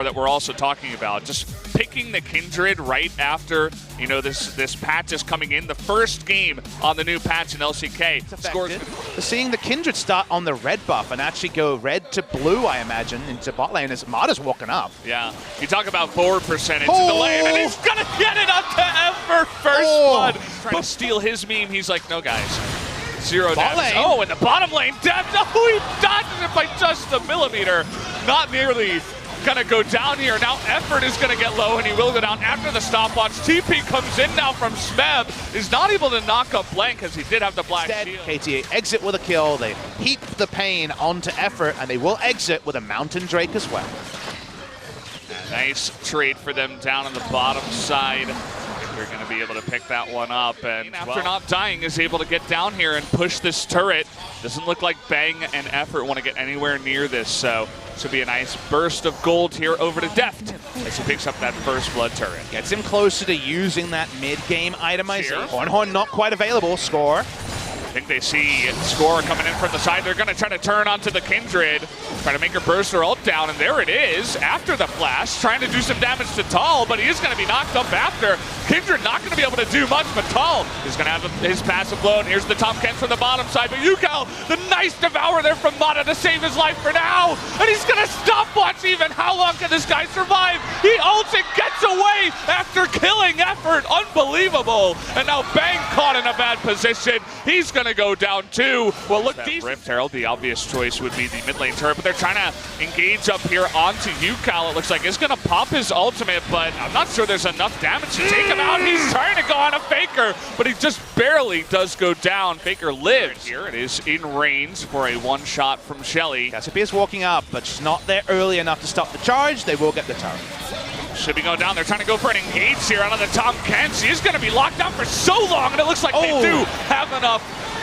that we're also talking about. Just picking the Kindred right after, you know, this patch is coming in. The first game on the new patch in LCK. Scores. Seeing the Kindred start on the red buff and actually go red to blue, I imagine, into bot lane as Mada's walking up. Yeah. You talk about forward percentage in the lane, and he's going to get it up to Ember first blood. He's trying to steal his meme. He's like, no, guys. Zero damage. Oh, in the bottom lane, depth. Oh, he dodges it by just a millimeter. Not nearly gonna go down here. Now effort is gonna get low, and he will go down after the stopwatch. TP comes in now from Smeb. Is not able to knock up Blank because he did have the black shield. KT exit with a kill. They heap the pain onto effort, and they will exit with a Mountain Drake as well. Nice trade for them down on the bottom side. They're going to be able to pick that one up, and after not dying is able to get down here and push this turret. Doesn't look like Bang and Effort want to get anywhere near this, so this will be a nice burst of gold here over to Deft as he picks up that first blood turret. Gets him closer to using that mid-game itemization. Horn not quite available. Score. I think they see Score coming in from the side. They're going to try to turn onto the Kindred, try to make her burst her ult down, and there it is after the flash, trying to do some damage to Tal, but he is going to be knocked up after. Kindred not going to be able to do much, but Tal is going to have his passive blown. Here's the Tom Kent from the bottom side, but Yukal, the nice devour there from Mata to save his life for now, and he's going to stopwatch even. How long can this guy survive? He ults and gets away after killing Effort. Unbelievable. And now Bang caught in a bad position. He's going to go down too. Well, look, Rift Herald, the obvious choice would be the mid lane turret, but they're trying to engage up here onto Yukal. It looks like it's going to pop his ultimate, but I'm not sure there's enough damage to take him out. He's trying to go on a Faker, but he just barely does go down. Faker lives. Here it is in range for a one shot from Shelly. Cassiopeia is walking up, but she's not there early enough to stop the charge. They will get the turret. Should be going down. They're trying to go for an engage here out of the Tom Kent. She is going to be locked down for so long, and it looks like they do have enough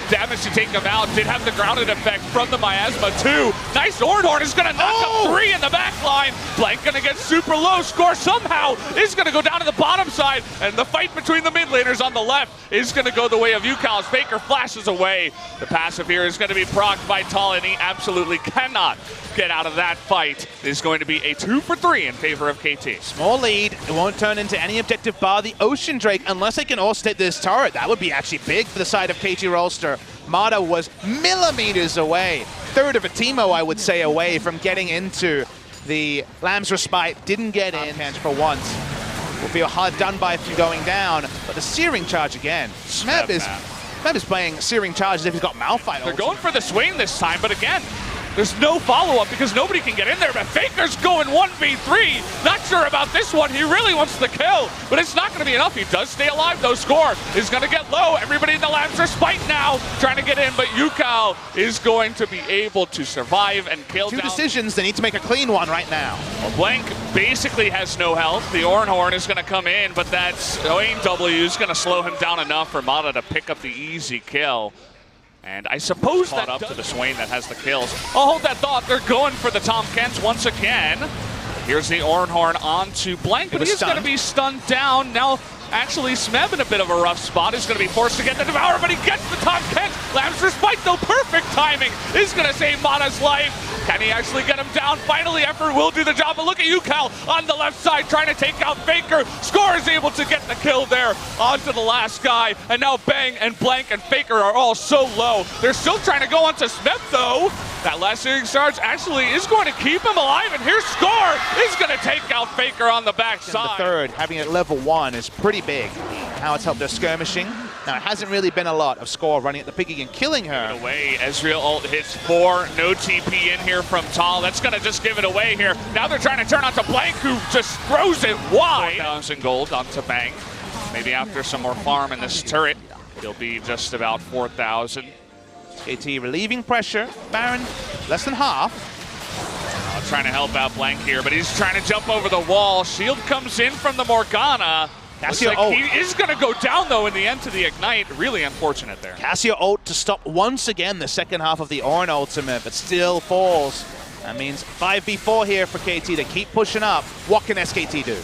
damage to take him out. Did have the grounded effect from the miasma too. Nice Ornhorn is going to knock up 3 in the back line. Blank going to get super low. Score somehow is going to go down to the bottom side, and the fight between the mid laners on the left is going to go the way of Yukal as Faker flashes away. The passive here is going to be procced by Tal, and he absolutely cannot get out of that fight. It is going to be a 2 for 3 in favor of KT. Small lead. It won't turn into any objective bar the Ocean Drake unless they can all stay this turret. That would be actually big for the side of KT Rolster. Mata was millimeters away. Third of a Teemo, I would say, away from getting into the Lamb's Respite. Didn't get in for once. Will feel hard done by from going down, but the Searing Charge again. Smeb is playing Searing Charge as if he's got Malphite. They're going for the Swain this time, but again, there's no follow-up because nobody can get in there, but Faker's going 1v3. Not sure about this one. He really wants the kill, but it's not going to be enough. He does stay alive, though. Score is going to get low. Everybody in the Lamb's Respite now trying to get in, but Yukal is going to be able to survive and kill down. 2 decisions. They need to make a clean one right now. Well, Blank basically has no health. The Ornhorn is going to come in, but that Swain W is going to slow him down enough for Mata to pick up the easy kill. And I suppose that up to the Swain that has the kills. I'll hold that thought. They're going for the Tom Kents once again. Here's the Ornhorn onto Blank, but he's going to be stunned down. Now, actually, Smeb in a bit of a rough spot. He's going to be forced to get the Devourer, but he gets the Tom Kent. Lamb's Respite, though, perfect timing. Is going to save Mata's life. Can he actually get him down? Finally, Effort will do the job, but look at Yukal on the left side trying to take out Faker. Score is able to get the kill there onto the last guy, and now Bang and Blank and Faker are all so low. They're still trying to go onto Smith, though. That last Searing Charge actually is going to keep him alive, and here's Score. He's going to take out Faker on the back side. The third, having it level 1 is pretty big. How it's helped their skirmishing. Now, it hasn't really been a lot of Score running at the picking and killing her. Away, Ezreal ult hits 4, no TP in here from Tal. That's going to just give it away here. Now they're trying to turn onto Blank, who just throws it wide. 4,000 gold onto Bang. Maybe after some more farm in this turret, he'll be just about 4,000. KT relieving pressure. Baron, less than half. Trying to help out Blank here, but he's trying to jump over the wall. Shield comes in from the Morgana. Cassio he is going to go down, though, in the end to the Ignite. Really unfortunate there. Cassio ult to stop once again the second half of the Ornn ultimate, but still falls. That means 5v4 here for KT. They keep pushing up. What can SKT do?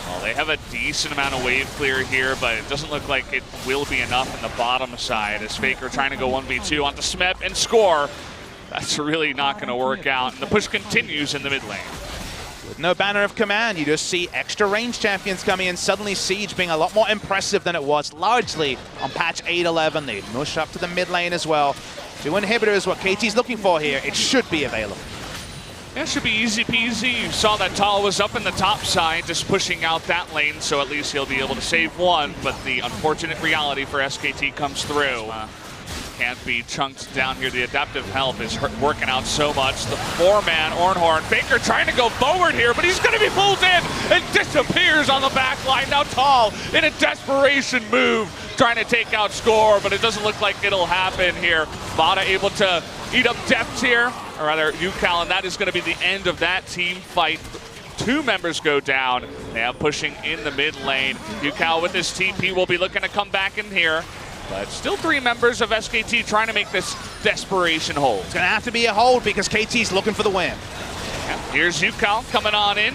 Well, they have a decent amount of wave clear here, but it doesn't look like it will be enough in the bottom side as Faker trying to go 1v2 onto Smeb and Score. That's really not going to work out, and the push continues in the mid lane. With no banner of command, you just see extra range champions coming in. Suddenly Siege being a lot more impressive than it was largely on patch 8.11. They mush up to the mid lane as well. 2 inhibitors, what KT's looking for here. It should be available. Yeah, it should be easy peasy. You saw that Tal was up in the top side, just pushing out that lane, so at least he'll be able to save one. But the unfortunate reality for SKT comes through. Can't be chunked down here. The adaptive help is working out so much. The 4-man Ornhorn. Faker trying to go forward here, but he's going to be pulled in and disappears on the back line. Now Tal in a desperation move, trying to take out Score, but it doesn't look like it'll happen here. Mata able to eat up depth here, or rather UCal, and that is going to be the end of that team fight. 2 members go down. Now pushing in the mid lane. UCal with his TP will be looking to come back in here. But still 3 members of SKT trying to make this desperation hold. It's going to have to be a hold because KT's looking for the win. Yeah, here's UCal coming on in.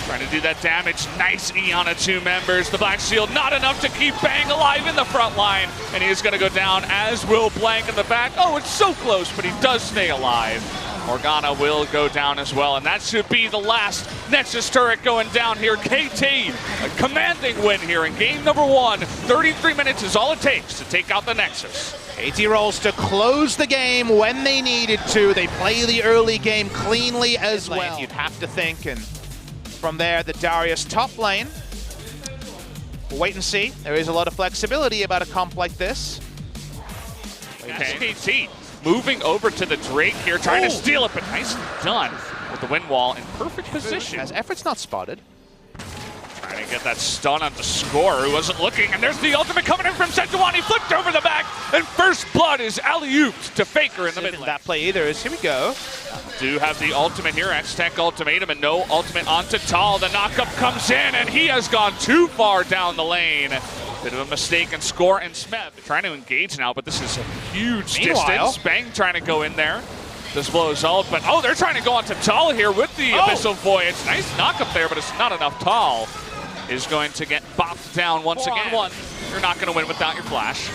Trying to do that damage. Nice E on 2 members. The Black Shield not enough to keep Bang alive in the front line. And he is going to go down, as will Blank in the back. Oh, it's so close, but he does stay alive. Morgana will go down as well, and that should be the last Nexus turret going down here. KT, a commanding win here in game number 1. 33 minutes is all it takes to take out the Nexus. KT Rolster closed the game when they needed to. They play the early game cleanly as well. You'd have to think, and from there, the Darius top lane. We'll wait and see. There is a lot of flexibility about a comp like this. Okay. SKT moving over to the Drake here, trying to steal it, but nicely done with the wind wall in perfect position. As effort's not spotted. Trying to get that stun on the Score, who wasn't looking, and there's the ultimate coming in from Sejuani, flipped over the back, and first blood is alley-ooped to Faker in the mid lane. That play either is, here we go. Do have the ultimate here, X-Tech ultimatum, and no ultimate onto Tal. The knockup comes in, and he has gone too far down the lane. Bit of a mistake, and Score and Smeb trying to engage now, but this is a huge distance. Bang trying to go in there. This blows ult, but they're trying to go onto Tal here with the Abyssal Voyage. Nice knockup there, but it's not enough. Tal is going to get bopped down once again. You're not going to win without your flash.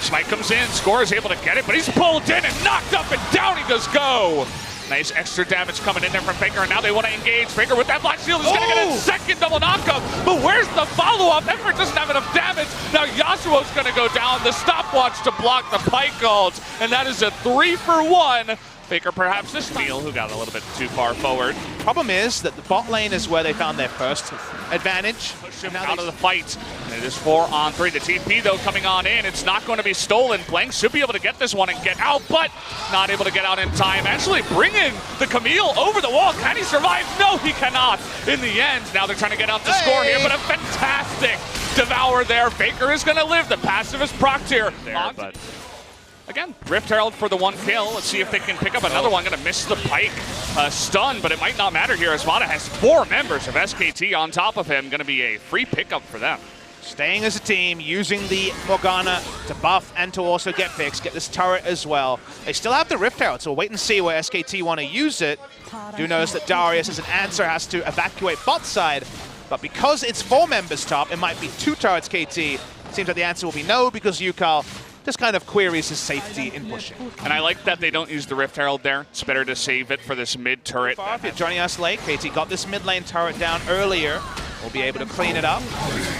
Smite comes in, Score is able to get it, but he's pulled in and knocked up, and down he does go. Nice extra damage coming in there from Faker, and now they want to engage. Faker with that Black Shield is going to get a second double knockup, but where's the follow-up? Effort doesn't have enough damage. Now Yasuo's going to go down, the stopwatch to block the Pike ult, and that is a 3-for-1. Faker perhaps this Neil, who got a little bit too far forward. Problem is that the bot lane is where they found their first advantage. Push him out of the fight. And it is 4-on-3. The TP, though, coming on in. It's not going to be stolen. Blank should be able to get this one and get out, but not able to get out in time. Actually bringing the Camille over the wall. Can he survive? No, he cannot. In the end, now they're trying to get out to Score here, but a fantastic Devour there. Faker is going to live. The passive is procced here. But again, Rift Herald for the 1 kill. Let's see if they can pick up another one. Going to miss the Pike stun, but it might not matter here as Mata has 4 members of SKT on top of him. Going to be a free pickup for them. Staying as a team, using the Morgana to buff and to also get picks, get this turret as well. They still have the Rift Herald, so we'll wait and see where SKT want to use it. Do notice that Darius, as an answer, has to evacuate bot side, but because it's 4 members top, it might be 2 turrets KT. Seems like the answer will be no, because UCal just kind of queries his safety in pushing. And I like that they don't use the Rift Herald there. It's better to save it for this mid turret. If you're joining us late, KT got this mid lane turret down earlier. We'll be able to clean it up.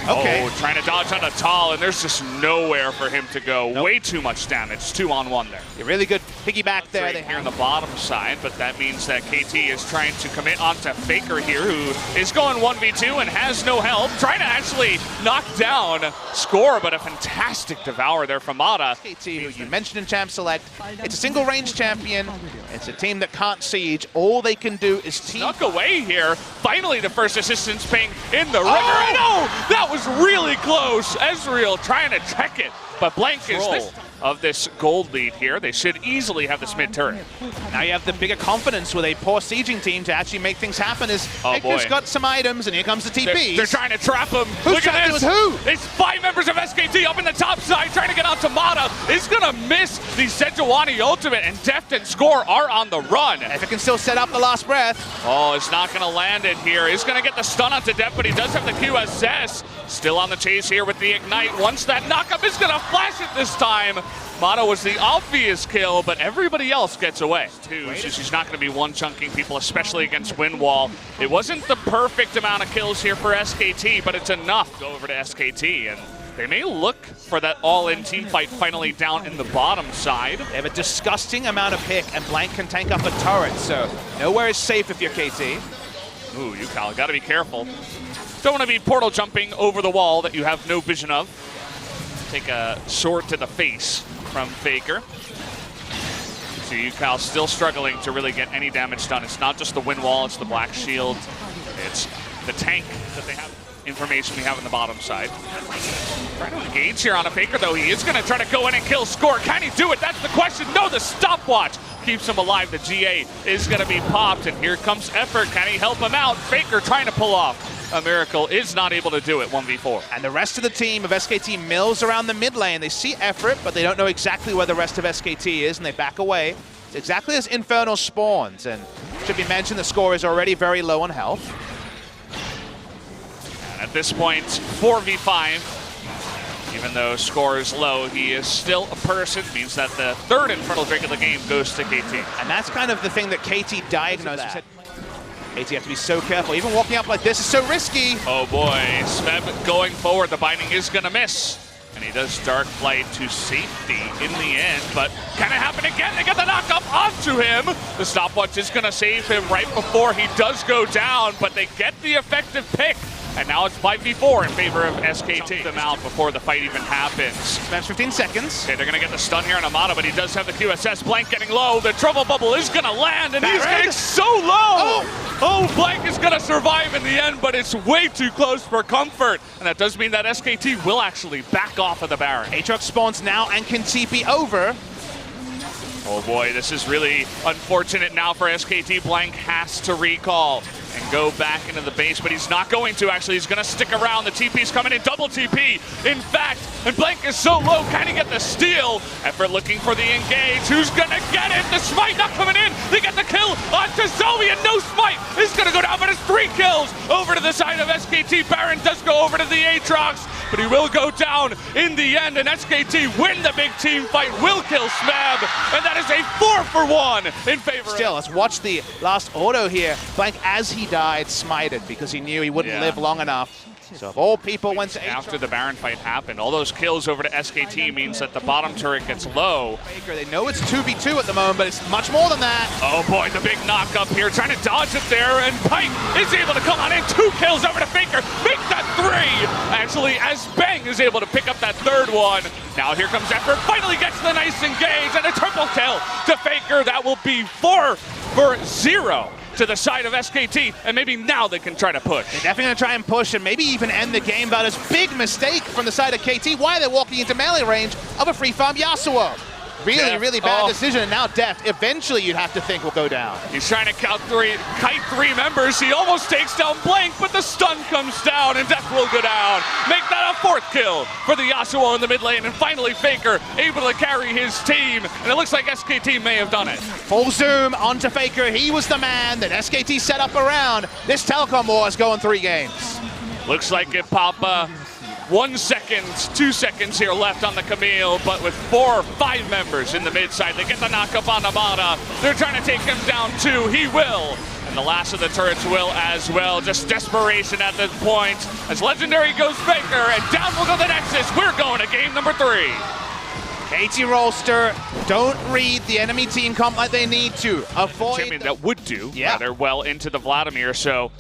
Okay. Trying to dodge onto Tal, and there's just nowhere for him to go. Nope. Way too much damage. 2-on-1 there. A really good piggyback there. Right here on the bottom side, but that means that KT is trying to commit onto Faker here, who is going 1v2 and has no help. Trying to actually knock down Score, but a fantastic Devour there from Mata. KT, who you mentioned in Champ Select, it's a single range champion. It's a team that can't siege. All they can do is team. Snuck away here. Finally, the first assistance ping in the river. No, that was really close. Ezreal trying to check it, but Blank is of this gold lead here. They should easily have this mid turret. Now you have the bigger confidence with a poor sieging team to actually make things happen. As Faker's got some items, and here comes the TP. They're trying to trap him. Who's Look at this. With who? It's 5 members of SKT up in the top side trying to get out to Mata. Is going to miss the Sejuani ultimate, and Deft and Score are on the run. If it can still set up the last breath. Oh, it's not going to land it here. He's going to get the stun onto Deft, but he does have the QSS. Still on the chase here with the Ignite. Once that knockup is going to flash it this time. Mata was the obvious kill, but everybody else gets away, too. So she's not going to be one-chunking people, especially against Windwall. It wasn't the perfect amount of kills here for SKT, but it's enough to go over to SKT. And they may look for that all-in team fight finally down in the bottom side. They have a disgusting amount of pick, and Blank can tank up a turret, so nowhere is safe if you're KT. Ooh, UCal, gotta be careful. Don't want to be portal jumping over the wall that you have no vision of. Take a sword to the face from Faker. So UCal still struggling to really get any damage done. It's not just the wind wall, it's the black shield. It's the tank that they have. Information we have on the bottom side. Trying to engage here on a Faker, though. He is going to try to go in and kill Score. Can he do it? That's the question. No, the stopwatch keeps him alive. The GA is going to be popped, and here comes Effort. Can he help him out? Faker trying to pull off a miracle, is not able to do it 1v4. And the rest of the team of SKT mills around the mid lane. They see Effort, but they don't know exactly where the rest of SKT is, and they back away. It's exactly as Infernal spawns, and should be mentioned the Score is already very low on health. At this point, 4v5. Even though Score is low, he is still a person. Means that the third Infernal Drake of the game goes to KT. And that's kind of the thing that KT diagnosed. KT have to be so careful. Even walking up like this is so risky. Oh boy, Smeb going forward. The binding is going to miss. And he does Dark Flight to safety in the end, but can it happen again? They get the knock up onto him. The stopwatch is going to save him right before he does go down, but they get the effective pick. And now it's 5v4 in favor of SKT. Chunk them out before the fight even happens. Spends 15 seconds. Okay, they're going to get the stun here on Amada, but he does have the QSS. Blank getting low. The trouble bubble is going to land, and he's getting so low. Oh, Blank is going to survive in the end, but it's way too close for comfort. And that does mean that SKT will actually back off of the Baron. Aatrox spawns now and can TP over. Oh boy, this is really unfortunate now for SKT. Blank has to recall and go back into the base, but he's not going to actually. He's going to stick around. The TP's coming in, double TP. In fact, and Blank is so low, can he get the steal? Effort looking for the engage. Who's going to get it? The smite not coming in. They get the kill onto Zoe, and no smite is going to go down, but it's 3 kills over to the side of SKT. Baron does go over to the Aatrox, but he will go down in the end, and SKT win the big team fight, will kill Smab, and that is a 4-for-1 in favor. Still, let's watch the last auto here. Blank, as he died, smited because he knew he wouldn't live long enough. So if all people went to after the Baron fight happened, all those kills over to SKT means that the bottom turret gets low. They know it's 2v2 at the moment, but it's much more than that. Oh boy, the big knock up here, trying to dodge it there, and Pike is able to come on in. 2 kills over to Faker, make that 3! Actually, as Bang is able to pick up that 3rd one. Now here comes Effort, finally gets the nice engage, and a triple kill to Faker. That will be 4-0 to the side of SKT, and maybe now they can try to push. They're definitely going to try and push and maybe even end the game, but it's a big mistake from the side of KT. Why are they walking into melee range of a free farm Yasuo? Really bad decision, and now Deft, eventually you'd have to think will go down. He's trying to kite 3 members. He almost takes down Blank, but the stun comes down, and Deft will go down. Make that a 4th kill for the Yasuo in the mid lane, and finally Faker able to carry his team, and it looks like SKT may have done it. Full zoom onto Faker. He was the man that SKT set up around. This Telecom war is going 3 games. Looks like it, Papa. 1 second, 2 seconds here left on the Camille, but with 4 or 5 members in the mid side, they get the knock up on Amada. They're trying to take him down too. He will. And the last of the turrets will as well. Just desperation at this point. As Legendary goes Faker, and down will go the Nexus. We're going to game number 3. KT Rolster don't read the enemy team comp like they need to. Avoid champion that would do rather well into the Vladimir, so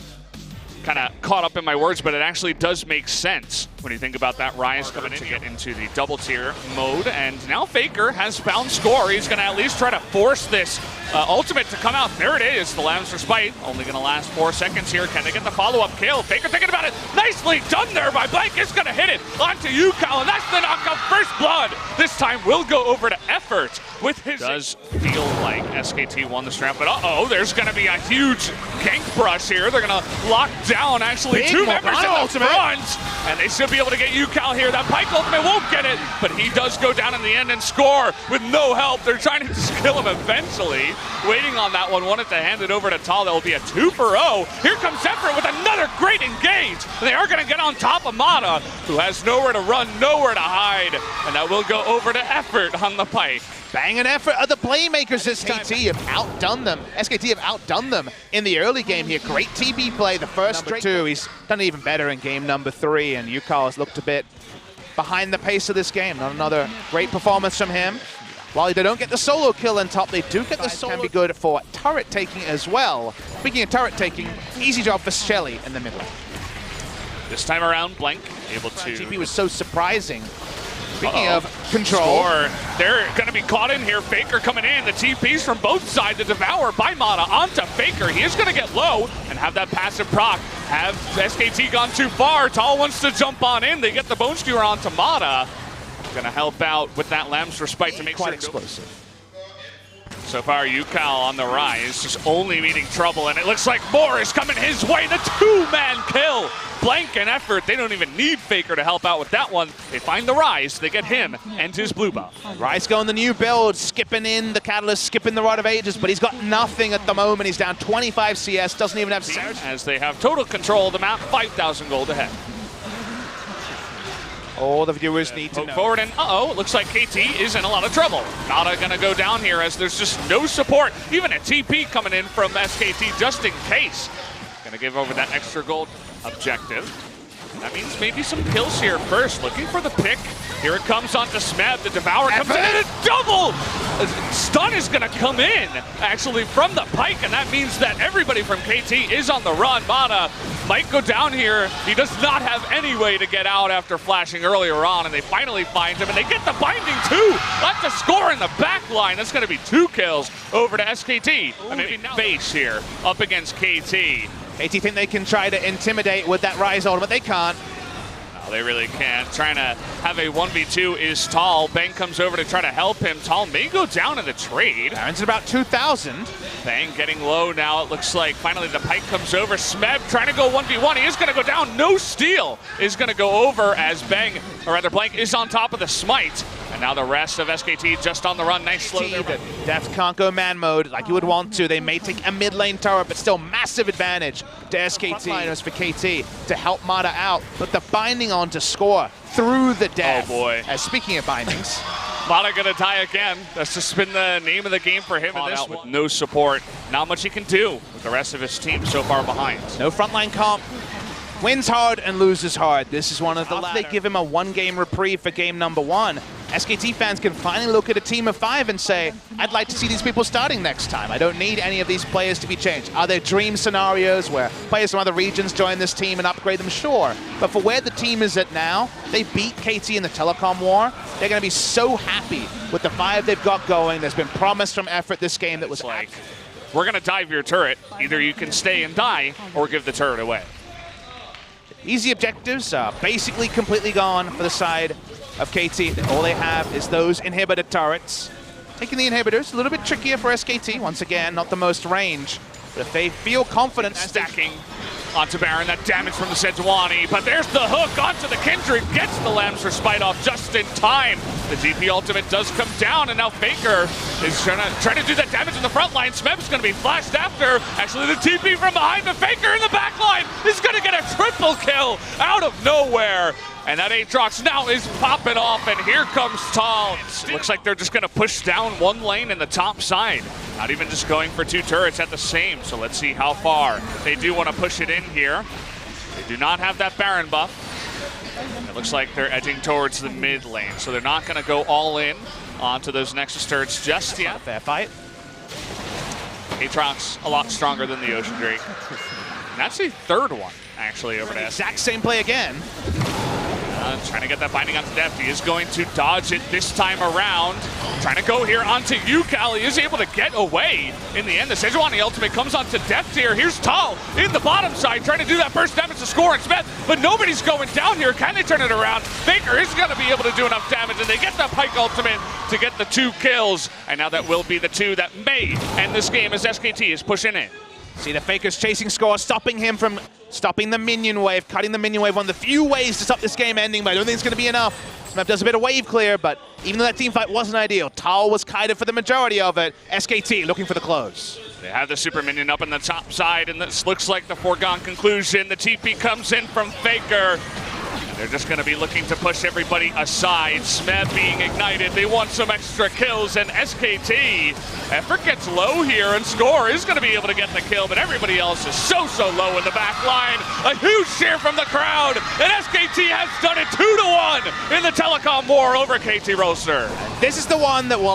kind of caught up in my words, but it actually does make sense when you think about that Rise coming in to get into the double tier mode. And now Faker has found Score. He's going to at least try to force this ultimate to come out. There it is, the Lamb's Respite. Only going to last 4 seconds here. Can they get the follow-up kill? Faker thinking about it. Nicely done there by Blank. Is going to hit it onto UCal, and that's the knockout. First blood. This time will go over to Effort with his... Does feel like SKT won this round, but there's going to be a huge gank brush here. They're going to lock down actually 2 members in the front, and they should be able to get UCal here. That Pike ultimate won't get it, but he does go down in the end and Score with no help. They're trying to just kill him eventually. Waiting on that one, wanted to hand it over to Tal. That will be a 2-for-0. Here comes Effort with another great engage. They are going to get on top of Mata, who has nowhere to run, nowhere to hide. And that will go over to Effort on the pike. Banging effort of the playmakers. SKT have outdone them. SKT have outdone them in the early game here. Great TB play, the first number 2. He's done even better in game number 3, and UCAL has looked a bit behind the pace of this game. Not another great performance from him. While they don't get the solo kill on top, they do get the solo. Can be good for turret taking as well. Speaking of turret taking, easy job for Shelly in the middle. This time around, Blank able to... GP was so surprising. Speaking of control. Score. They're going to be caught in here. Faker coming in. The TPs from both sides. The Devour by Mata onto Faker. He is going to get low and have that passive proc. Have SKT gone too far? Tall wants to jump on in. They get the Bone Skewer onto Mata. Going to help out with that Lamb's Respite to make quite sure explosive. So far, UCAL on the rise, just only meeting trouble, and it looks like more is coming his way. The 2-man kill. Blank and Effort. They don't even need Faker to help out with that one. They find the Rise. They get him and his blue buff. Rise going the new build, skipping in the Catalyst, skipping the Rod of Ages, but he's got nothing at the moment. He's down 25 CS, doesn't even have Surge. As they have total control of the map, 5,000 gold ahead. All the viewers need to know. Forward and looks like KT is in a lot of trouble. Nada gonna go down here as there's just no support. Even a TP coming in from SKT just in case. Gonna give over that extra gold objective. That means maybe some kills here first. Looking for the pick. Here it comes onto Smeb. The Devour comes in and a double! Stun is gonna come in, actually, from the pike, and that means that everybody from KT is on the run. Mata might go down here. He does not have any way to get out after flashing earlier on, and they finally find him, and they get the binding too! That's a score in the back line. That's gonna be 2 kills over to SKT. I mean, base here up against KT. KT think they can try to intimidate with that Rise ult, but they can't. No, they really can't. Trying to have a 1v2 is Tall. Bang comes over to try to help him. Tall may go down in the trade. Baron's at about 2,000. Bang getting low now. It looks like finally the pike comes over. Smeb trying to go 1v1. He is going to go down. No steal is going to go over as Bang, or rather Blank, is on top of the smite. And now the rest of SKT just on the run. Nice slow there. Deft can't go man mode like you would want to. They may take a mid lane turret, but still massive advantage to SKT. Frontliners for KT to help Mata out, but the binding on to score through the death. Oh boy. As speaking of bindings. Mata gonna die again. That's just been the name of the game for him in this one. With no support. Not much he can do with the rest of his team so far behind. No frontline comp. Wins hard and loses hard. This is one of the latter. They give him a 1-game reprieve for game number 1. SKT fans can finally look at a team of 5 and say, I'd like to see these people starting next time. I don't need any of these players to be changed. Are there dream scenarios where players from other regions join this team and upgrade them? Sure. But for where the team is at now, they beat KT in the Telecom war. They're going to be so happy with the 5 they've got going. There's been promise from Effort this game that was like, we're going to dive your turret. Either you can stay and die or give the turret away. Easy objectives are basically completely gone for the side of KT. All they have is those inhibitor turrets. Taking the inhibitors, a little bit trickier for SKT. Once again, not the most range. But if they feel confident stacking onto Baron, that damage from the Sejuani, but there's the hook onto the Kindred, gets the Lamb's Respite off just in time. The GP ultimate does come down, and now Faker is trying to do that damage in the front line. Smeb's going to be flashed after. Actually, the TP from behind, but Faker in the back line is going to get a triple kill out of nowhere. And that Aatrox now is popping off, and here comes Tall. Looks like they're just going to push down one lane in the top side. Not even just going for 2 turrets at the same, so let's see how far they do want to push it in here. They do not have that Baron buff. It looks like they're edging towards the mid lane, so they're not going to go all in onto those Nexus turrets just yet. Fair fight. Aatrox a lot stronger than the Ocean Drake. And that's the 3rd one, actually, over to exact same play again. Trying to get that binding onto Deft. He is going to dodge it this time around. Trying to go here onto UCAL. He is able to get away in the end. The Sejuani ultimate comes onto Deft here. Here's Tall in the bottom side trying to do that burst damage to score and Smith, but nobody's going down here. Can they turn it around? Faker is going to be able to do enough damage, and they get the Pike ultimate to get the 2 kills. And now that will be the 2 that may end this game as SKT is pushing in. See the Faker's chasing score, stopping him from stopping the minion wave, cutting the minion wave. One of the few ways to stop this game ending, but I don't think it's going to be enough. Smeb does a bit of wave clear, but even though that team fight wasn't ideal, Tal was kited for the majority of it. SKT looking for the close. They have the super minion up on the top side, and this looks like the foregone conclusion. The TP comes in from Faker. They're just going to be looking to push everybody aside. Smeb being ignited. They want some extra kills, and SKT, effort gets low here, and Score is going to be able to get the kill, but everybody else is so low in the back line. A huge cheer from the crowd, and SKT has done it 2-1 in the Telecom war over KT Rolster. This is the one that will